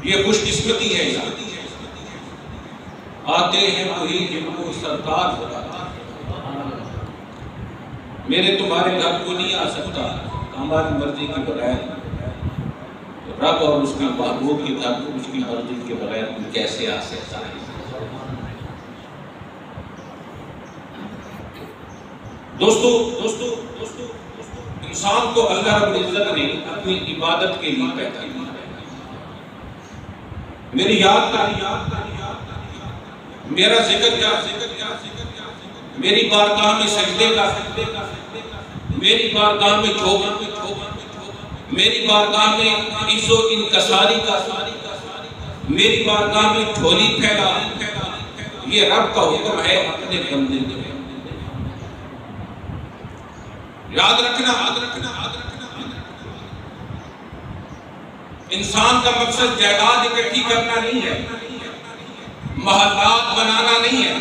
یہ خوش قسمتی ہے یار، آتے ہیں وہی جن کو سرکار بلاتا ہے۔ میرے تمہارے گھر کو نہیں آ سکتا ہماری مرضی کے بغیر، رب اور اس کے محبوب کے گھر کو اس کی مرضی کے بغیر کیسے آ سکتا ہے؟ دوستو انسان کو اللہ رب العزت نے اپنی عبادت کے لیے پیدا کیا۔ میری یاد کا میرا ذکر کیا، میری بارگاہ میں سجدے کا، میری بارگاہ میں جھوک، میری بارگاہ میں عز و انکساری کا، میری بارگاہ میں جھولی پھیلا، یہ رب کا حکم ہے اپنے بندے کے۔ یاد رکھنا انسان کا مقصد جائیداد اکٹھی کرنا نہیں ہے، محلات بنانا نہیں ہے،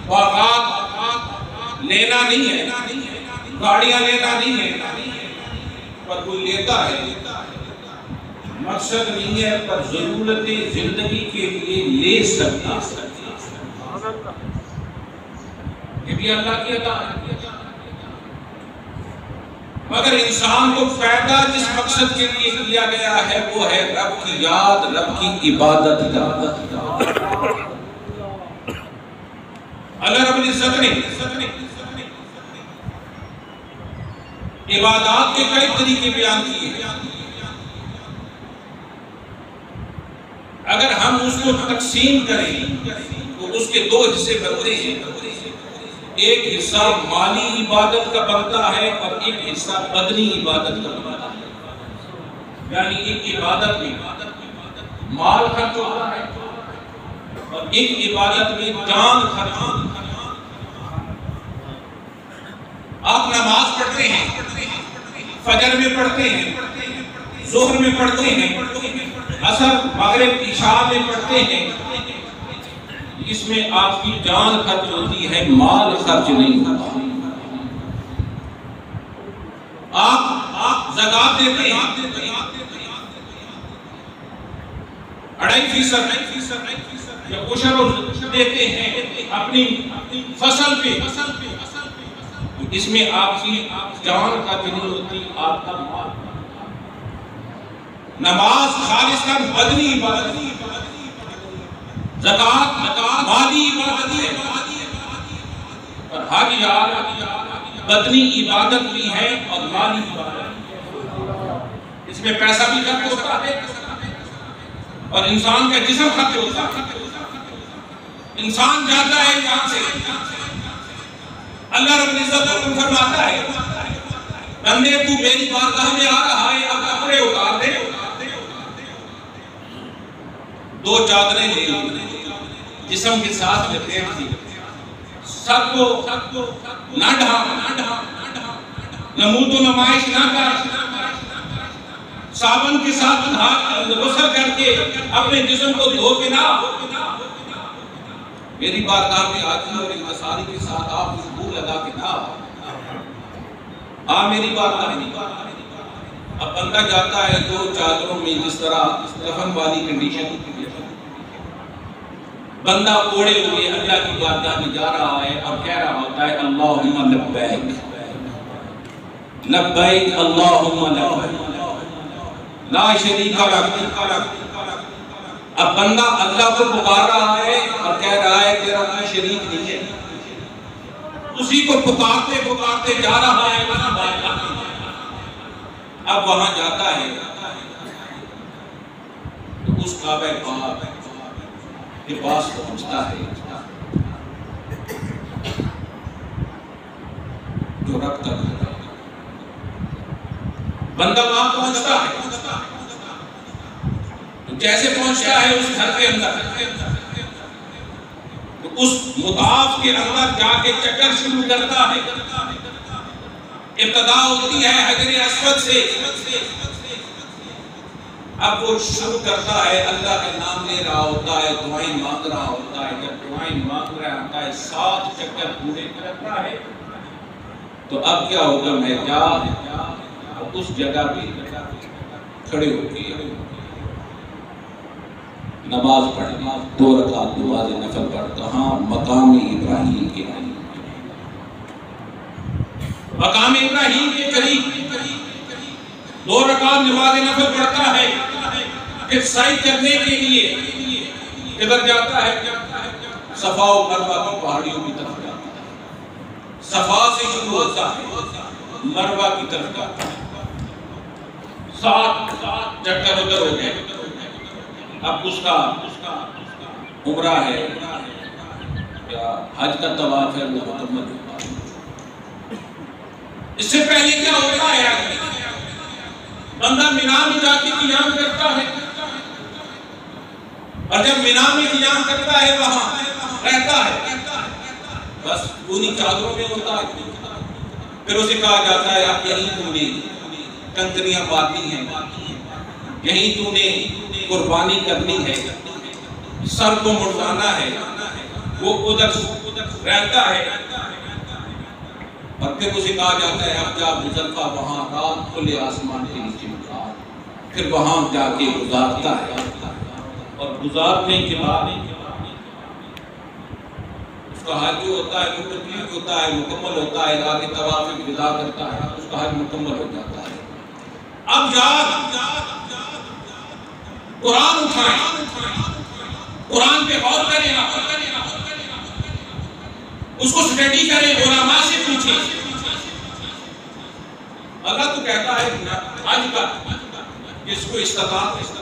باغات لینا نہیں ہے، گاڑیاں لینا نہیں ہے، پر کوئی لیتا ہے، مقصد نہیں ہے، پر ضرورت زندگی کے لیے لے سکتا ہے۔ یہ بھی اللہ کی عطا ہے۔ مگر انسان کو پیدا جس مقصد کے لیے کیا گیا ہے وہ ہے رب کی یاد، رب کی عبادت کا۔ اللہ رب العزت نے عبادات کے کئی طریقے بیان کیے ہیں۔ اگر ہم اس کو تقسیم کریں تو اس کے دو حصے بنتے ہیں، ایک حصہ مالی عبادت کا بنتا ہے اور ایک حصہ بدنی عبادت کا بنتا ہے۔ یعنی ایک عبادت میں مال خرچ ہوتا ہے اور ایک عبادت میں جان خرچ ہوتا ہے۔ آپ نماز پڑھتے ہیں، فجر میں پڑھتے ہیں، ظہر میں پڑھتے ہیں، عصر مغرب عشاء میں پڑھتے ہیں، اس میں آپ کی جان خرچ ہوتی ہے، مال خرچ نہیں ہوتا۔ آپ زکوٰۃ دیتے ہیں، 2.5% یا عشر دیتے ہیں اپنی فصل پہ، اس میں آپ کی جان خرچ نہیں ہوتی، آپ کا مال۔ نماز خالصاً بدنی عبادت ہے، زکوٰۃ مالی عبادت ہے، اور حج بدنی عبادت بھی ہے اور مالی عبادت۔ اس میں پیسہ بھی خرچ ہوتا ہے اور انسان کا جسم خرچ ہوتا ہے۔ انسان جاتا ہے یہاں سے، اللہ رب العزت حکم فرماتا ہے بندے تو میری بارگاہ میں آ رہا ہے، اب کپڑے اتار دے، 2 چادریں لے لی جسم کے ساتھ لپیٹ دی، سب کو نہ ڈھانپ، نمود و نمائش نہ کر، صابن کے ساتھ غسل کر کے اپنے جسم کو دھو کے نہ، میری بارگاہ میں آتی اور انکساری کے ساتھ آپ خوشبو لگا کے نہ آ میری بارگاہ میں۔ اب بندہ جاتا ہے 2 چادروں میں، جس طرح کفن والی کنڈیشن، بندہ اوڑے ہوئے اللہ کی بارگاہ میں جا رہا ہے اور کہہ رہا ہوتا ہے اللہم لبیک لبیک اللہم لبیک لا شریک لک۔ اب بندہ اللہ کو پکار رہا ہے اور کہہ رہا ہے تیرا کوئی شریک نہیں ہے، اسی کو پکارتے پکارتے جا رہا ہے وہاں بارگاہ میں۔ اب وہاں جاتا ہے تو اس کعبہ پاک کے پاس پہنچتا ہے جو رب کا گھر ہے۔ بندہ وہاں پہنچتا ہے تو جیسے پہنچتا ہے اس گھر کے اندر تو اس مطاف کے اندر جا کے چکر شروع کرتا ہے۔ ابتدا ہوتی ہے حجر اسود سے، اب وہ شروع کرتا ہے اللہ کا نام لے رہا ہوتا ہے، دعائیں مانگ رہا ہوتا ہے۔ جب دعائیں مانگ رہا ہوتا ہے 7 چکر پورے کرتا ہے تو اب کیا ہوگا، میں جا اس جگہ پہ کھڑے ہو کے نماز پڑھنا 2 رکعت نماز نفل پڑھتا ہاں مقام ابراہیم کے قریب، مقام ابراہیم کے قریب 2 رکعت نماز نفل پڑھتا ہے، پھر سعی کرنے کے لیے ادھر جاتا ہے، صفا و مروہ کی پہاڑیوں کی طرف جاتا ہے، صفا سے شروع ہوتا ہے مروہ کی طرف جاتا ہے، 7 چکر ادھر ہو گئے، اب اس کا عمرہ ہے یا حج کا طواف ہے وہ مکمل ہوتا ہے۔ اس سے پہلے کیا ہوتا ہے؟ بندہ مینا میں جا کے قیام کرتا ہے، اور جب مینا میں قیام کرتا ہے وہاں رہتا ہے، بس انہی چادروں میں ہوتا ہے، پھر اسے کہا جاتا ہے اب یہیں تو نے کنکریاں باندھی ہیں، یہیں تو نے قربانی کرنی ہے، سر کو مڑوانا ہے، وہ ادھر رہتا ہے، اور پھر اسے کہا جاتا ہے اب جا مزدلفہ وہاں رات کھلے آسمان کے نیچے گزار، پھر وہاں جا کے گزارتا ہے، اور گزارنے کے بعد اس کا حج جو ہوتا ہے وہ تکلیف ہوتا ہے، مکمل ہوتا ہے، آگے طواف الوداع کرتا ہے، اس کا حج مکمل ہو جاتا ہے۔ اب جا قرآن اٹھائیں، قرآن پہ غور کریں، اس کو سٹڈی کریں، علماء سے پوچھیں۔ اللہ تو کہتا ہے حج کا جس کو استطاعت،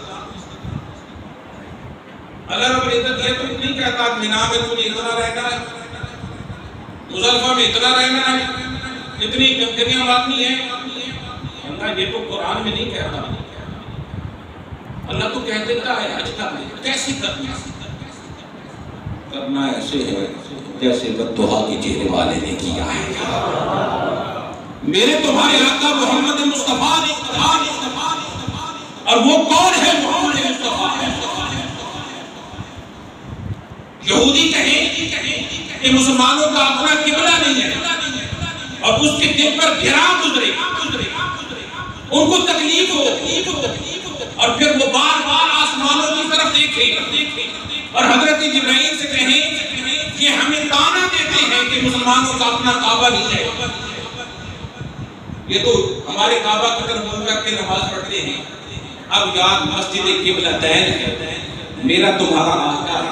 اللہ رب العزت یہ تو نہیں کہتا مینا میں تو اتنا رہنا ہے، مزدلفہ میں اتنا رہنا ہے، اتنی کنکریاں باندھنی ہے، اللہ یہ تو قرآن میں نہیں کہتا، اللہ تو کہہ دیتا ہے حج کرنا ہے، کیسے کرنا ہے؟ کرنا ایسے ہے جیسے بددعا کے چہرے والے نے کیا ہے، میرے تمہارے آقا محمد مصطفیٰ نے، اور وہ کون ہے محمد مصطفیٰ؟ یہودی کہیں کہ مسلمانوں کا اپنا قبلہ نہیں ہے، اور اس کے دل پر گرا گزرے، ان کو تکلیف ہو، اور پھر وہ بار بار آسمانوں کی طرف دیکھیں اور حضرت جبرائیل سے کہیں کہ ہمیں تانا دیتے ہیں کہ مسلمانوں کا اپنا کعبہ نہیں ہے، یہ تو ہمارے کعبہ کی طرف منہ کر کے نماز پڑھتے ہیں۔ اب یاد مسجد قبلتین ہے، میرا تمہارا آقا ہے،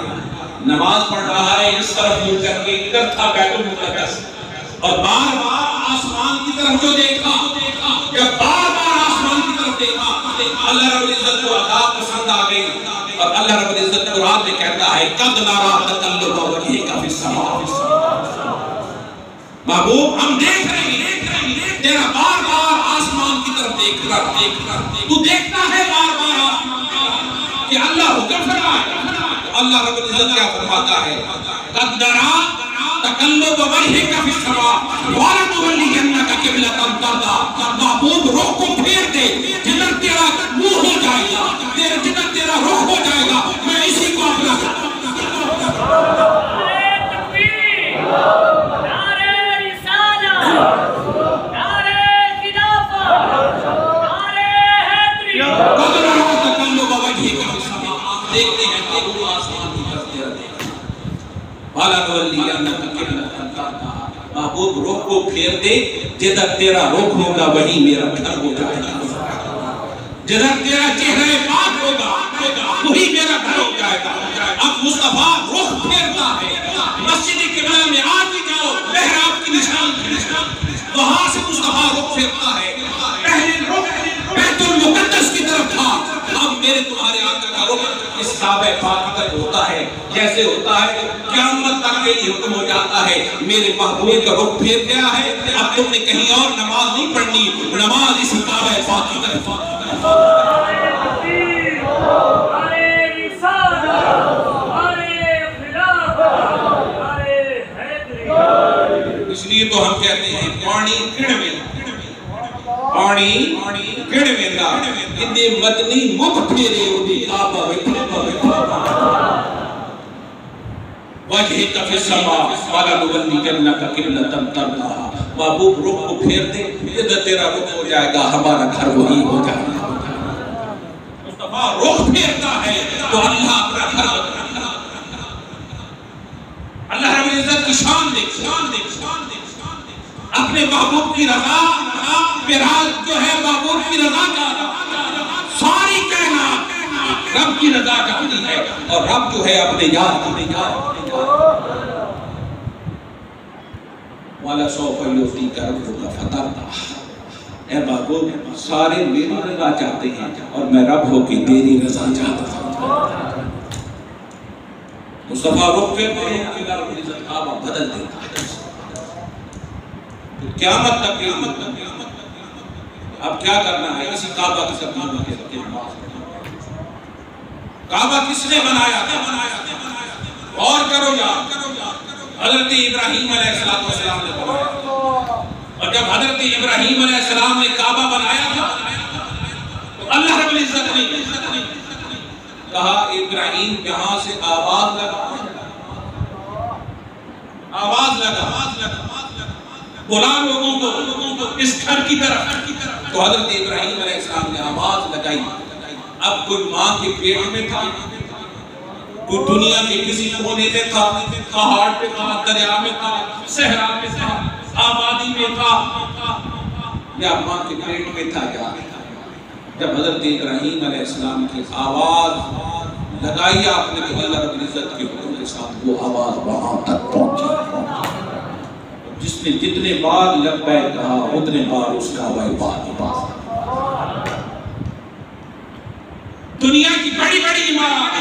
نماز پڑھ رہا ہے اس طرف منہ کر کے، ادھر تھا بیت المقدس، اور بار بار آسمان کی طرف جو دیکھا، جب بار بار آسمان کی طرف دیکھا، اللہ رب العزت کو عذاب پسند آ گئی، اور اللہ رب العزت قرآن میں کہتا ہے قد نرا تقلب وجہک فی السماء، محبوب ہم دیکھ رہے ہیں تیرا بار بار آسمان کی طرف دیکھ رہا، تو دیکھتا ہے بار بار آسمان کہ اللہ حکم فرمائے، اللہ رب العزت کیا فرماتا ہے قد نرا تقلب وجہک فی السماء وَلَنُوَلِّيَنَّكَ قِبْلَةً تَرْضَاهَا، محبوب رخ کو پھیر دے جدھر تیرا منہ ہو جائے گا، جدھر تیرا رخ ہو جائے گا، میں اسی کو اپنا دیکھتے ہیں کہ وہ آسمان کی طرف تیرا دیکھا، وَلَنُوَلِّيَنَّكَ قِبْلَةً تَرْضَاهَا، محبوب رخ کو پھیر دے جدھر تیرا رخ ہوگا وہی میرا گھر ہو جائے گا، جدھر تیرا چہرہ پاک ہوگا وہی میرا گھر ہو جائے گا۔ اب مصطفیٰ رخ پھیرتا ہے، مسجد قبلہ میں آج بھی جاؤ، محراب کی نشان وہاں سے مصطفیٰ رخ پھیرتا ہے، پہلے رخ بیت المقدس کی طرف تھا، اب میرے تمہارے آقا کا رخ اس کعبہ پاک کی طرف ہوتا ہے، جیسے ہوتا ہے قیامت تک کے لیے حکم ہو جاتا ہے میرے محبوب کا رخ پھیر گیا ہے، اب تم نے کہیں اور نماز نہیں پڑھنی، نماز اسی کعبہ پاک کی طرف۔ اس لیے تو ہم کہتے ہیں پانی کڑ ویندا ادے مدنی مکھ پھیرے اودی کعبہ وجہک فی السماء وَلَنُوَلِّيَنَّكَ قِبْلَةً تَرْضَاهَا، محبوب رخ کو پھیر دے جدھر تیرا رخ ہو جائے گا ہمارا گھر وہی ہو جائے گا۔ مصطفیٰ رخ پھیرتا ہے تو اللہ اپنا گھر بدلتا ہے۔ اللہ رب العزت کی شان دیکھ، اپنے محبوب کی رضا معراج جو ہے محبوب کی رضا کا، ساری کائنات رب کی رضا چاہتی ہے اور رب جو ہے اپنے یار کی والا سوف یعطیک ربک فترضی۔ اے محبوب سارے میری رضا چاہتے ہیں اور میں رب ہو کے تیری رضا چاہتا ہوں۔ مصطفیٰ رخ پھیرتے ہیں، اللہ رب العزت کعبہ بدل دیتا ہے۔ قیامت تک اب کیا کرنا ہے؟ اسی کعبہ کی سبزیوں کے نماز پڑھنا۔ کعبہ کس نے بنایا تھا؟ اور کرو یاد، حضرت ابراہیم علیہ السلام نے بنایا۔ اور جب حضرت ابراہیم علیہ السلام نے کعبہ بنایا تھا تو اللہ رب العزت نے کہا ابراہیم یہاں سے آواز لگا، بلا لوگوں کو اس گھر کی طرف۔ تو حضرت ابراہیم علیہ السلام نے آواز لگائی۔ اب کوئی ماں کے پیٹ میں تھا، کوئی دنیا کے کسی کونے میں تھا، پہاڑ پہ تھا، دریا میں تھا، صحرا میں تھا، آبادی میں تھا، یا ماں کے پیٹ میں تھا یا جب حضرت ابراہیم علیہ السلام کی آواز لگائی آپ نے تو اللہ رب العزت کے حکم کے ساتھ وہ آواز وہاں تک پہنچی۔ جس نے جتنے بار لبیک کہا اتنے بار اس کا بات دنیا کی بڑی بڑی عمارات،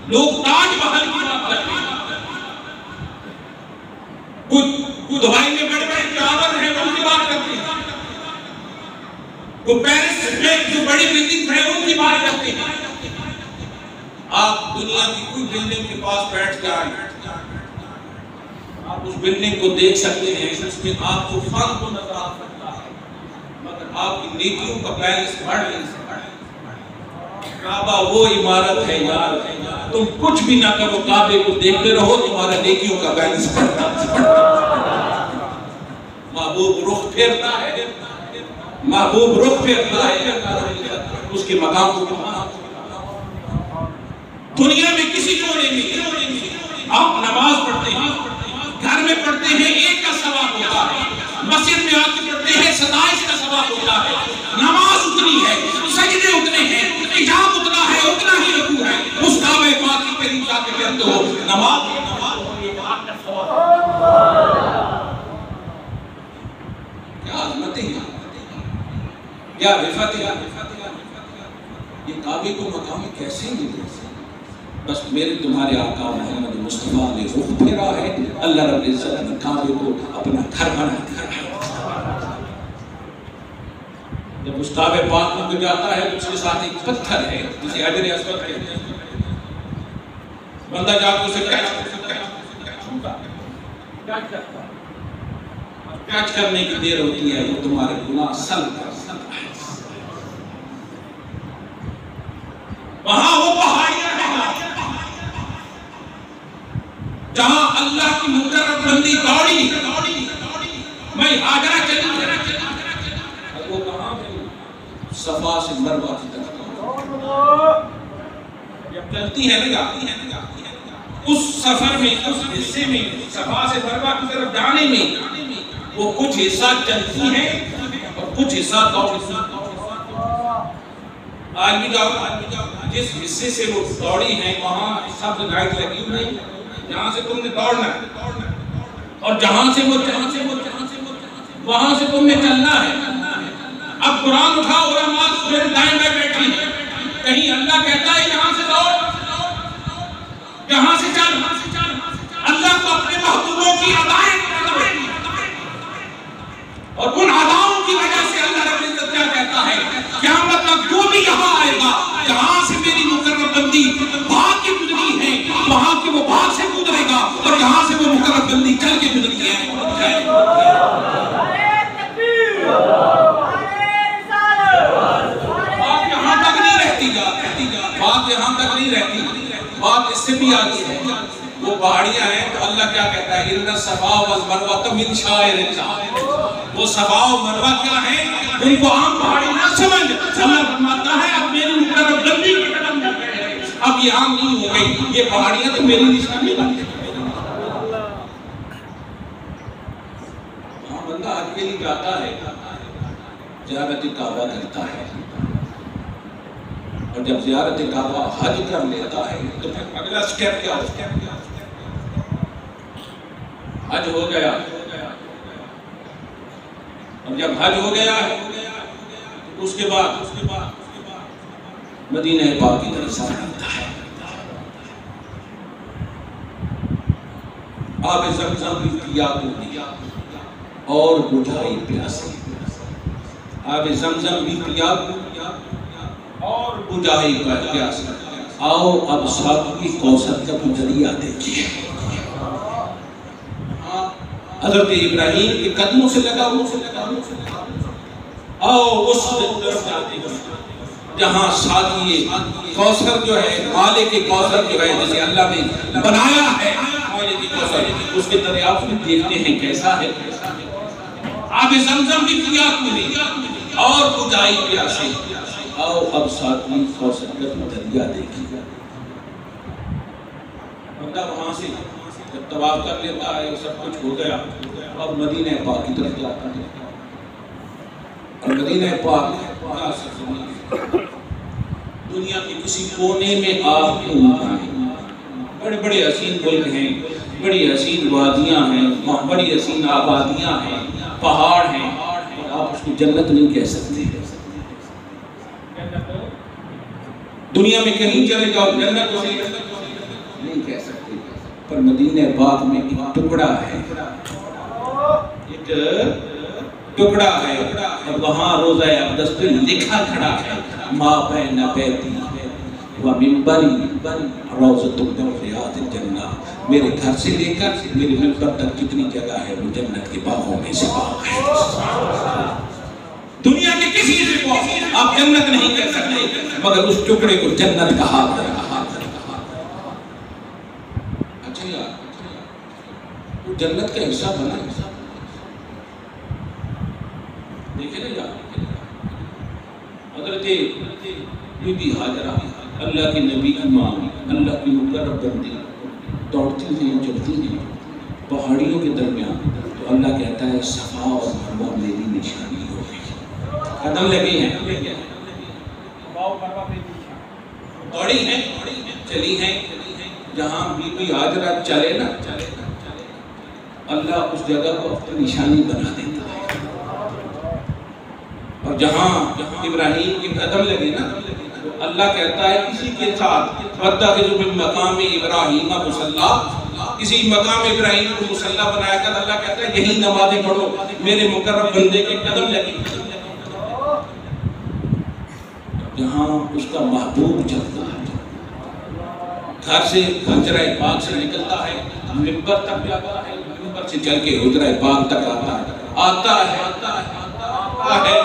لوگ تاج محل کی بات کرتے ہیں، کچھ دبئی میں بڑے بڑے ٹاور ہیں ان کی بات کرتے ہیں، کچھ پیرس میں جو بڑی بلڈنگ ہیں ان کی بات کرتے ہیں۔ آپ دنیا کی کوئی بلڈنگ کے پاس بیٹھ جائیں، آپ اس بلڈنگ کو دیکھ سکتے ہیں، اس میں آپ کو فن کو نظر آ سکتا ہے، مگر آپ کی نیکیوں کا بیلنس بڑھ نہیں سکتا۔ کعبہ وہ عمارت ہے یار، تم کچھ بھی نہ کرو کعبے کو دیکھتے رہو، تمہارا نیکیوں کا بیلنس بڑھتا محبوب رخ پھیرتا ہے، محبوب رخ پھیرتا ہے اس کے مقام کو۔ دنیا میں کسی کونے میں آپ نماز پڑھتے ہیں، گھر میں پڑھتے ہیں ایک کا ثواب ہوتا ہے، مسجد میں آ کے پڑھتے ہیں 27 کا ثواب ہوتا ہے۔ نماز اتنی ہے، سجدے اتنے ہیں، حجاب اتنا ہے، اتنا ہی رکوع ہے۔ اس کعبہ پاک کے قریب جا کے کہتے ہو نماز کیا عظمتیں ہیں، کیا رفعت ہے۔ یہ کعبے کو مقام کیسے ملے؟ بس میرے تمہارے آقا محمد مصطفیٰ نے رخ پھیرا ہے، اللہ رب العزت نے کعبے کو اپنا گھر بنا دیا ہے۔ جب اس کعبے پاک میں کوئی جاتا ہے اس کے ساتھ ایک پتھر ہے جسے حجر اسود کہتے ہیں، بندہ جا کے اسے ٹچ کرنے کی دیر ہوتی ہے، وہ تمہارے گناہ سلب کرتا ہے۔ وہاں وہ پہاڑیاں ہیں جہاں اللہ کی مقرر بندی دوڑی، میں ہاجرہ چلی، وہ کہاں گئی؟ صفا سے مروہ کی طرف جب چلتی ہے نا، اس سفر میں، اس حصے میں، صفا سے مروہ کی طرف جانے میں وہ کچھ حصہ چلتی ہیں اور کچھ حصہ دوڑتی ہیں۔ آج بھی جاؤ، جس حصے سے وہ دوڑی ہیں وہاں سب لائٹ لگی ہوئی ہے، جہاں سے تم نے دوڑنا ہے، اور جہاں سے وہاں سے تم نے چلنا ہے۔ اب قرآن اٹھاؤ، علماء میرے دائیں بائیں بیٹھی ہیں، کہیں اللہ کہتا ہے یہاں سے دوڑ، یہاں سے چل۔ اللہ کو اپنے محبوبوں کی ادائیں اور ان اداؤں کی وجہ سے اللہ رب العزت کیا کہتا ہے؟ قیامت تک جو بھی یہاں آئے گا، جہاں سے میری مقرر بندی بھاگ کے گزری ہے وہاں کے وہ بھاگ سے گزرے گا، اور یہاں سے وہ مقرر بندی چل کے گزری ہے۔ بات یہاں تک نہیں رہتی، بات یہاں تک نہیں رہتی، بات اس سے بھی آگے ہے۔ وہ پہاڑیاں ہیں تو اللہ کیا کہتا ہے؟ اِنَّ الصَّفَا وَالْمَرْوَةَ مِنْ شَعَائِرِ اللَّهِ۔ وہ صفا و مروہ کیا ہیں؟ ان کو عام پہاڑی نہ سمجھ، اللہ فرماتا ہے اب یہ عام نہیں ہو گئی، یہ پہاڑیاں تو میری نشانی بن گئی۔ ہاں بندہ حج کے لیے جاتا ہے، زیارت کعبہ کرتا ہے، اور جب زیارت کعبہ حج کر لیتا ہے تو پھر اگلا سٹیپ کیا ہوتا ہے؟ حج ہو گیا، اور جب حج ہو گیا ہے اس کے بعد مدینہ پاک کی طرف سفر کرتا ہے۔ آب زمزم بھی پیا اور بجھائی پیاسی، آب زمزم بھی پیا اور بجھائی پیاسی۔ آؤ اب ساتویں کوثر کا دریا دیکھیے، حضرت ابراہیم کے قدموں سے لگا آؤ اس طرف جاتے ہیں جہاں ساتویں کوثر جو ہے، مالک کوثر جو ہے جسے اللہ نے بنایا ہے، مالک کوثر، اس کے دریافت میں دیکھتے ہیں کیسا ہے۔ آب زمزم بھی پیا اور بجھائی پیاسی، آؤ اب ساتویں کوثر کا دریا دیکھیے۔ بندہ وہاں سے جب طواف کر لیتا ہے، سب کچھ ہو گیا، اور مدینہ پاک کی طرف جاتا ہے، اور مدینہ پاک دنیا کے کسی کونے میں آپ کو بڑے بڑے حسین ملک ہیں، بڑی حسین وادیاں ہیں، بڑی حسین آبادیاں ہیں، پہاڑ ہیں، اور آپ اس کو جنت نہیں کہہ سکتے۔ دنیا میں کہیں چلے جاؤ جنت نہیں کہہ سکتے، پر مدینہ پاک میں ایک ٹکڑا ہے، ایک ٹکڑا ہے، اور وہاں روضہ اقدس پہ لکھا کھڑا ہے، ما بین بیتی و منبری روضۃ من ریاض الجنہ، میرے گھر سے لے کر میرے منبر تک کتنی جگہ ہے وہ جنت کے باغوں میں سے باغ ہے۔ دنیا کے کسی سے کو آپ جنت نہیں کہہ سکتے، مگر اس ٹکڑے کو جنت کہا گیا۔ اچھا یار، وہ جنت کا حصہ بنا ہے، دیکھیں نا یار، حضرت بی بی حاجرہ اللہ کے نبی کی ماں، اللہ کی مقرب بندی، دوڑتی ہیں چلتی ہیں پہاڑیوں کے درمیان، تو اللہ کہتا ہے صفا اور مروہ میری نشانی ہو گئی، قدم لگی ہیں، دوڑی ہیں، چلی ہیں، جہاں بی بی حاجرہ چلے نا، اللہ اس جگہ کو اپنی نشانی بنا دیتا ہے، اور جہاں ابراہیم کے قدم لگے نا، اللہ کہتا ہے اسی کے ساتھ وَاتَّخِذُوا مِن مَقَامِ إِبْرَاهِيمَ مُصَلًّى، اسی مقام ابراہیم کو مصلی بنایا کر اللہ کہتا ہے یہی نمازیں پڑھو، میرے مقرب بندے کے قدم لگی۔ جہاں اس کا محبوب چلتا ہے، گھر سے حجرہ پاک سے نکلتا ہے، منبر تک جاتا ہے، منبر سے چل کے حجرہ پاک تک آتا ہے،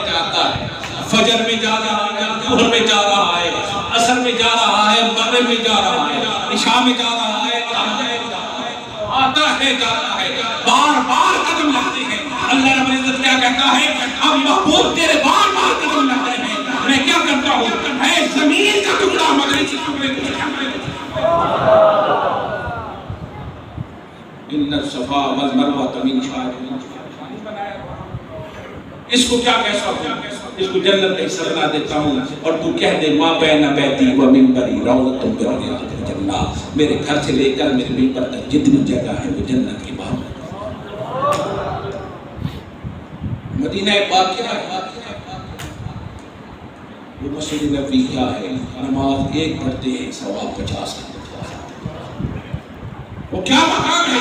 جاتا ہے، فجر میں جا رہا ہے، ظہر میں جا رہا ہے، عصر میں جا رہا ہے، مغرب میں جا رہا ہے، عشاء میں جا رہا ہے، آتا ہے، جاتا ہے، بار بار قدم لگتے ہیں۔ اللہ رب العزت کیا کہتا ہے؟ اب محبوب تیرے بار بار قدم لگتے ہیں، میں کیا کرتا ہوں؟ ہے زمین کا ٹکڑا مگر اس ٹکڑے کو ان الصفا والمروہ من شعائر، اس کو کیا کہتا ہوں؟ اس کو جنت کا حصہ بنا دیتا ہوں، اور تو کہہ دے ما بین بیتی و منبری روضۃ من ریاض الجنہ، میرے گھر سے لے کر میرے منبر تک جتنی جگہ ہے وہ جنت کی باغ۔ مدینہ پاک کیا ہے؟ وہ مسجد نبوی کیا ہے؟ نماز ایک پڑھتے ہیں ثواب 50 کا، وہ کیا مقام ہے؟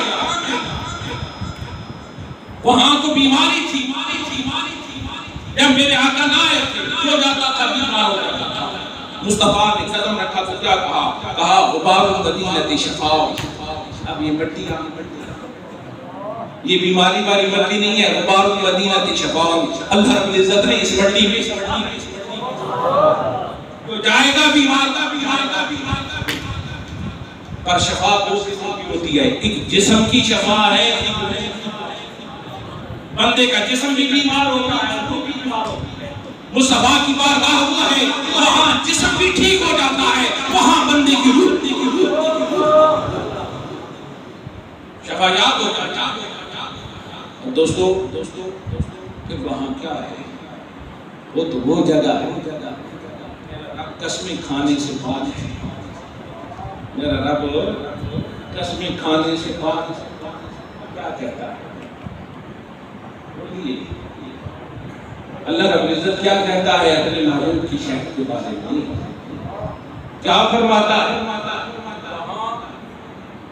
وہاں تو بیماری تھی، جب میرے آقا نہ آئے تھے ہو جاتا تھا، بیمار ہو جاتا تھا، مصطفیٰ نے قدم رکھا تو کیا کہا غبار المدینہ شفاء، اب یہ مٹی یہ بیماری والی مٹی نہیں ہے، غبار المدینہ شفاء، اللہ رب العزت نے اس مٹی میں جو جائے گا بیمار کا پر شفا دو قسم کی ہوتی ہے، ایک جسم کی شفا ہے، بندے کا جسم بھی بیمار ہوتا ہے، روح بھی بیمار ہوتی ہے، مصطفیٰ کی بارگاہ ہوا ہے، وہاں جسم بھی ٹھیک ہو جاتا ہے، وہاں بندے کی روح دوستو پھر وہاں کیا ہے؟ وہ تو وہ جگہ ہے قسمیں کھانے سے پاک ہے. میرا رب قسمیں کھانے سے پاک ہے. کیا کہتا ہے؟ بولیے اللہ رب العزت کیا کہتا ہے اپنے محبوب کی شہد کے بارے میں؟ کیا فرماتا ہے؟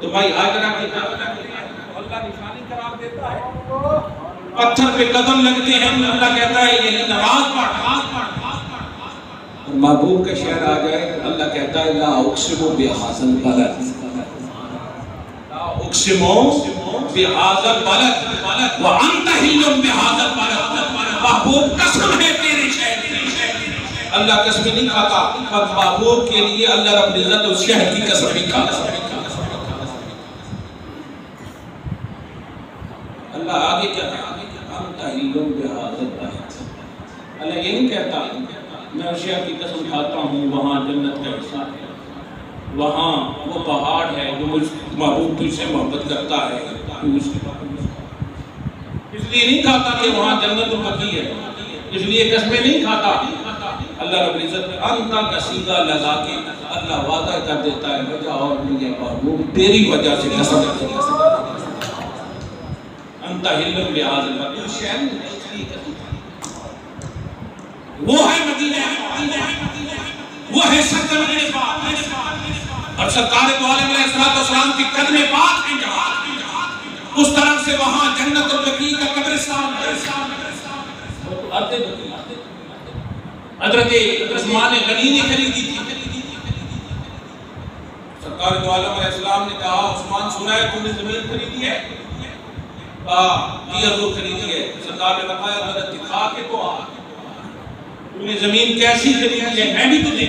تو بھائی ہاجرہ کی اللہ نشانی قرار دیتا ہے. پتھر پہ قدم لگتے ہیں اللہ کہتا ہے یہ نماز پڑھ. اور محبوب کا شہر آ جائے اللہ کہتا ہے لا اقسم بہذا البلد، لا اقسم بہذا البلد وانت حل بہذا البلد. محبوب قسم ہے تیرے شہر کی. اللہ قسم نہیں کھاتا پر محبوب کے لیے اللہ رب العزت اس شہر کی قسم بھی کھاتا. اللہ آگے کیا کہتا ہے؟ انت حل بہذا البلد. اللہ یہ نہیں کہتا میں اس شہر کی قسم کھاتا ہوں وہاں جنت کا حصہ ہے، وہاں وہ پہاڑ ہے جو محبوب تجھ سے محبت کرتا ہے. اس لیے نہیں کھاتا کہ وہاں جنت البقیع ہے، اس لیے قسمیں نہیں کھاتا. اللہ رب العزت انتا کا سیدھا لگا کے اللہ وعدہ کر دیتا ہے وجہ اور مجھے محبوب تیری وجہ سے قسم کرتا ہے. انتا حل بہذا البلد وہ ہے مدینہ، وہ ہے سکر میرے پاک. اور سرکار دو عالم علیہ السلام کی قدم پاک ہیں جہاں اس طرف سے وہاں جنت البقیع کا قبرستان ہے. حضرت عثمان غنی نے خریدی تھی. سرکار دو عالم علیہ السلام نے کہا عثمان سنا ہے تم نے زمین خریدی ہے؟ جی حضور خریدی ہے. سرکار نے بتایا حضرت دکھا کے تو آ تم نے زمین کیسی خریدی ہے میں بھی تجھے.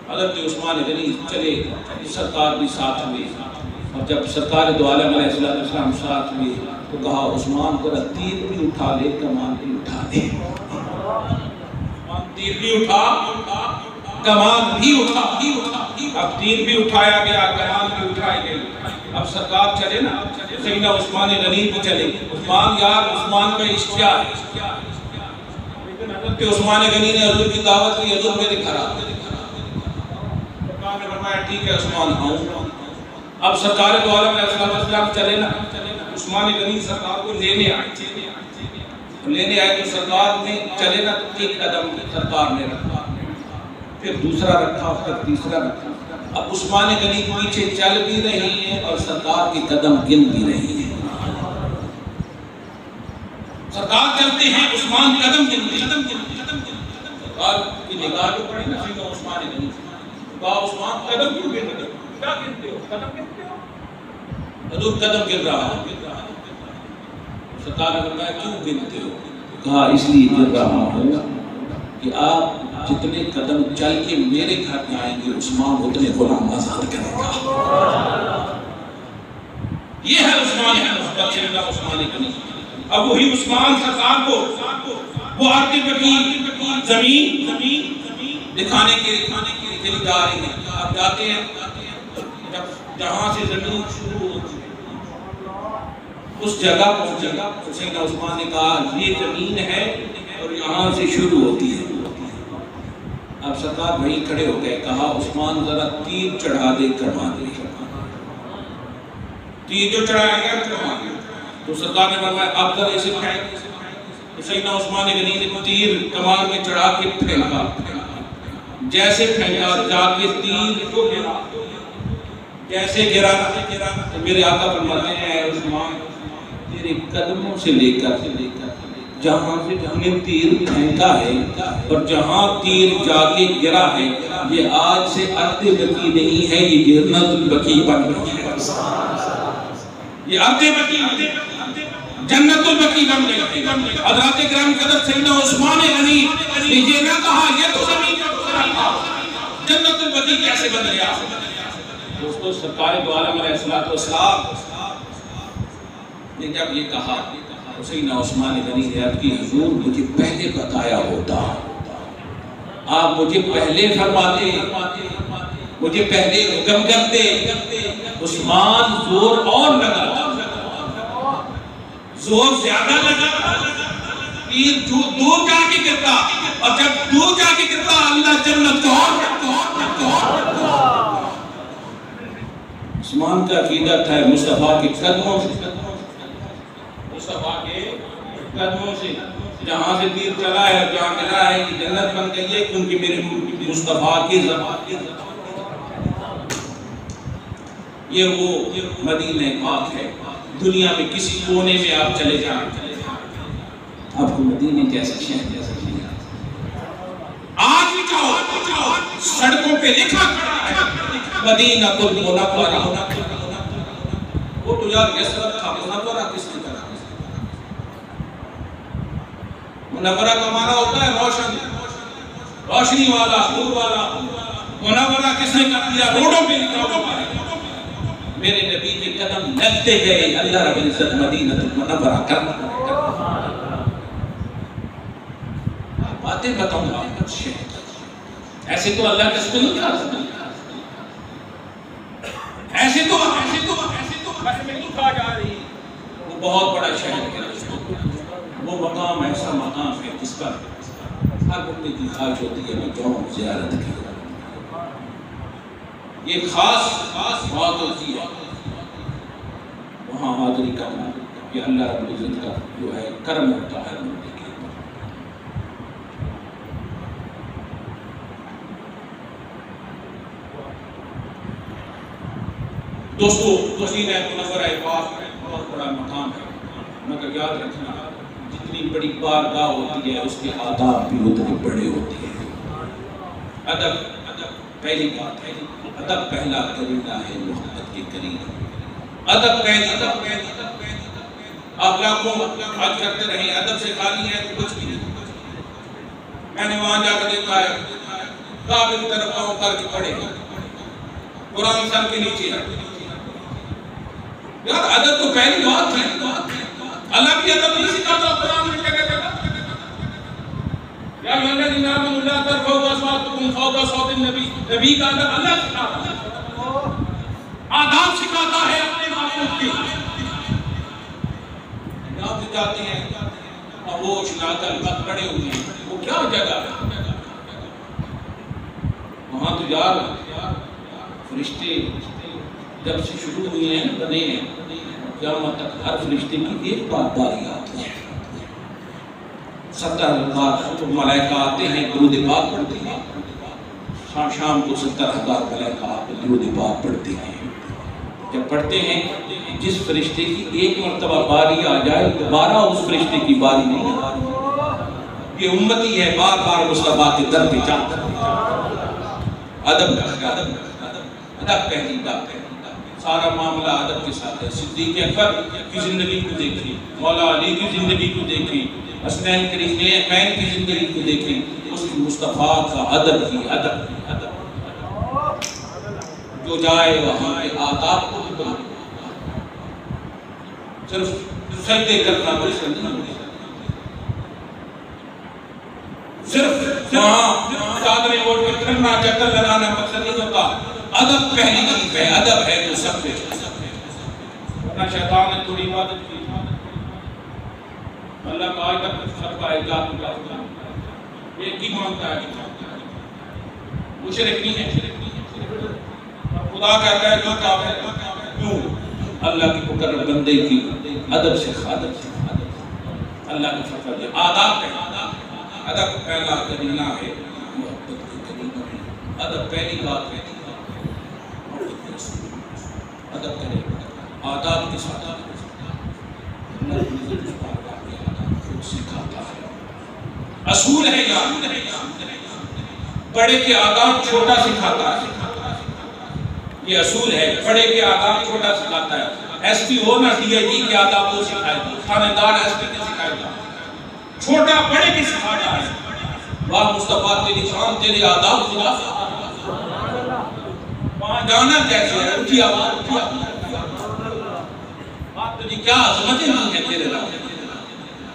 حضرت عثمان غنی چلے سرکار بھی ساتھ ہوئے اور جب سرکار دو عالم علیہ السلام ساتھ ہوئے تو کہا عثمان ذرا تیر بھی اٹھا لے کمان بھی اٹھا دے. تیر بھی اٹھا کمان بھی اٹھا. اب تیر بھی اٹھایا گیا کمان بھی اٹھائی گئی. اب سرکار چلے نا سیدنا عثمان غنی بھی چلے. عثمان یار عثمان کا عشق کیا ہے؟ لیکن حضرت عثمان غنی نے حضور کی دعوت کی حضور میرے گھر آ. سرکار نے فرمایا ٹھیک ہے عثمان آؤں. اب سرکار دو عالم علیہ السلام چلے نا عثمان غنی سرکار کو لینے آئے تو سرکار نے چلے نا تو ایک قدم سرکار نے رکھا پھر دوسرا رکھا پھر تیسرا رکھا. اب عثمان غنی پیچھے چل بھی رہی ہیں اور سرکار کی قدم گن بھی رہی ہیں. سرکار چلتے ہیں عثمان قدم گنتے ہیں. سرکار کی نگاہ جو پڑی نا سیدھا عثمان غنی کہا عثمان قدم کیوں گن رہے ہو؟ کیا گنتے ہو؟ قدم گنتے ہو؟ حضور قدم گن رہا ہے. سرکار نے فرمایا کیوں گنتے ہو؟ کہا اس لیے گن رہا ہوں کہ آپ جتنے قدم چل کے میرے گھر میں آئیں گے عثمان اتنے غلام آزاد کرے گا. یہ ہے عثمان غنی. اب وہی عثمان سرکار کو وہ ارض بقیع زمین دکھانے کے لیے جا رہے ہیں. آپ جاتے ہیں جہاں سے زمین شروع ہوتی ہے اس جگہ پہنچے گا. سیدنا عثمان نے کہا یہ زمین ہے اور یہاں سے شروع ہوتی ہے. اب سرکار وہیں کھڑے ہو گئے. کہا عثمان ذرا تیر چڑھا دے کمان دے. تیر جو چڑھایا گیا کمان دے. تو سرکار نے فرمایا اب ذرا اسے پھینک. تو سیدنا عثمان غنی نے تیر کمان میں چڑھا کے پھینکا. جیسے پھینکا جا کے تیر کو گرا. جیسے گرا تو میرے آقا فرماتے ہیں اے عثمان تیرے قدموں سے لے کر جہاں سے ہم نے تیر پھینکا ہے اور جہاں تیر جا کے گرا ہے یہ آج سے ارض بقیع نہیں ہے یہ جنت البقیع بن گئی ہے. یہ ارض بقیع جنت البقیع بن گئی ہے. حضرات کرام قدر سیدنا عثمان غنی نے یہ نہ کہا یہ تو زمین جنت البقیع کیسے بن گیا. دوستو سرکار دو عالم علیہ السلام نے جب یہ کہا سیدنا عثمان غنی نے عرض کی حضور مجھے پہلے بتایا ہوتا آپ مجھے پہلے فرماتے مجھے پہلے حکم کرتے. عثمان زور اور لگا زور زیادہ لگا، تیر دور جا کے گرتا، اور جب دور جا کے گرتا اللہ جنت کو اور عثمان کا عقیدہ تھا مصطفیٰ کے قدموں سے، مصطفیٰ کے قدموں سے جہاں سے تیر چلا ہے اور جہاں ملا ہے کہ جنت بن گئی ہے، کیونکہ میرے مصطفیٰ کی زبان، یہ وہ مدینہ پاک ہے۔ دنیا میں کسی کونے میں آپ چلے جائیں، آپ کو مدینہ جیسا شہر جیسا نہیں آتا۔ آج بھی جاؤ سڑکوں پہ لکھا مدینہ المنورہ، وہ تو یار یسرب تھا، منورہ کس نے کرا؟ منورہ کا معنی ہوتا ہے روشن، روشنی والا، نور والا۔ منورہ کس نے کر دیا؟ روڈوں پہ لکھا ہوا ہے۔ میرے نبی کے قدم لگتے گئے، اللہ رب العزت مدینہ المنورہ کرنا۔ باتیں بتاؤں گا ایسے تو اللہ کے سکول نہیں کر سکتا، ایسے تو بس میں تو کھا جا رہی۔ وہ بہت بڑا شہر ہے، وہ مقام ایسا مقام ہے جس پر ہر بندے کی خواہش ہوتی ہے میں جاؤں زیارت کی۔ یہ خاص بات ہوتی ہے وہاں حاضری کرنا، یہ اللہ رب العزت کا جو ہے کرم ہوتا ہے بندے کے اوپر۔ دوستو مدینہ منورہ پاک بہت بڑا مقام ہے، مگر یاد رکھنا جتنی بڑی بارگاہ ہوتی ہے اس کے آداب بھی اتنے بڑے ہوتے ہیں۔ ادب پہلی بات ہے، ادب پہلا قرینہ ہے محبت کے قریب۔ ادب پہلی، آپ لاکھوں حج کرتے رہیں، ادب سے خالی ہے تو کچھ بھی نہیں۔ میں نے وہاں جا کر دیکھا ہے کعبے کی طرف پاؤں کر کے پڑے ہیں، قرآن سر کے نیچے ہے۔ یار ادب تو پہلی بات ہے، اللہ کی ادب نہیں سکھاتا قرآن میں کہہ دیتا یا الذین آمنوا لا ترفعوا اصواتکم فوق صوت النبی، نبی کا ادب اللہ سکھاتا ہے، آداب سکھاتا ہے اپنے معبود کے۔ یہاں سے جاتے ہیں خاموش نادر بات کھڑے ہوئے ہیں، وہ کیا جگہ ہے وہاں؟ تو یار فرشتے جب سے شروع ہوئے ہیں بنے ہیں قیامت تک ہر فرشتے کی ایک بات باری آتی ہے۔ 70,000 ملائکہ آتے ہیں درود پاک پڑھتے ہیں، شام کو 70,000 ملائکہ آتے ہیں درود پاک پڑھتے ہیں۔ جب پڑھتے ہیں جس فرشتے کی ایک مرتبہ باری آ جائے دوبارہ اس فرشتے کی باری نہیں آتی۔ یہ امتی ہے بار بار مصطفیٰ کے در پہ جاتا ہے۔ ادب پہلی بات ہے، سارا معاملہ ادب کے ساتھ ہے۔ صدیق اکبر کی زندگی کو دیکھیں، مولا علی کی زندگی کو دیکھیں، حسنین کریمین کی زندگی کو دیکھیں، اس کی مصطفیٰ کا ادب ہی ادب جو جائے وہاں کے آداب کو بنا، صرف سجدے کرنا مقصد نہیں ہوتا، صرف وہاں چادریں اوڑھ کے کھڑنا چکر لگانا مقصد نہیں ہوتا۔ ادب پہلی چیز ہے، ادب ہے تو سب کچھ ہے۔ ورنہ شیطان نے تھوڑی عبادت کی، اللہ کا آج تک سب کا اعزاز کرتا ہے، ایک ہی مانگتا ہے مشرک نہیں ہے۔ خدا کہتا ہے جو کافر کیوں؟ اللہ کی مقرر بندے کی ادب سے خادم سے اللہ کا فضل ہے۔ آداب ہے، ادب پہلا قرینہ ہے محبت کے قرینہ ہے۔ ادب پہلی بات ہے، ادب کرے آداب کے ساتھ خود سکھاتا ہے۔ اصول ہے یاد، بڑے کے آداب چھوٹا سکھاتا ہے، یہ اصول ہے، بڑے کے آداب چھوٹا سکھاتا ہے۔ ایس پی ہو نہ ڈی آئی جی کے آداب کو سکھائے گا، تھانے دار ایس پی کے سکھائے گا، چھوٹا بڑے کے سکھاتا ہے۔ واہ مصطفیٰ تیری شان تیرے آداب خدا، وہاں جانا کیسے ہے؟ اٹھی آواز، اٹھی آواز، بات تجھے کیا عظمتیں نہیں ہے تیرے رب۔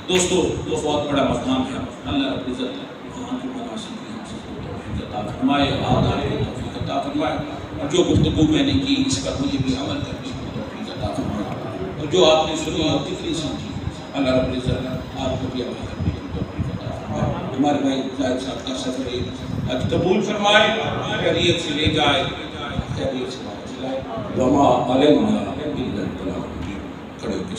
دوستو وہ بہت بڑا مقام ہے، اللہ رب العزت وہاں کی مناسب کی ہم سب کو توفیق عطا فرمائے، آداب کو توفیق عطا فرمائے، اور جو گفتگو میں نے کی اس پر مجھے بھی عمل کرنے کی توفیق عطا فرمائے، اور جو آپ نے سنی اور کتنی سمجھی اللہ رب العزت آپ کو بھی اللہ کرنے کی توفیق عطا فرمائے. ہمارے بھائی زاہد صاحب کا سفر حج قبول فرمائے, خیریت سے لے جائے, خیریت سے واپس لائے. وما علینا الا البلاغ. کھڑے ہو کے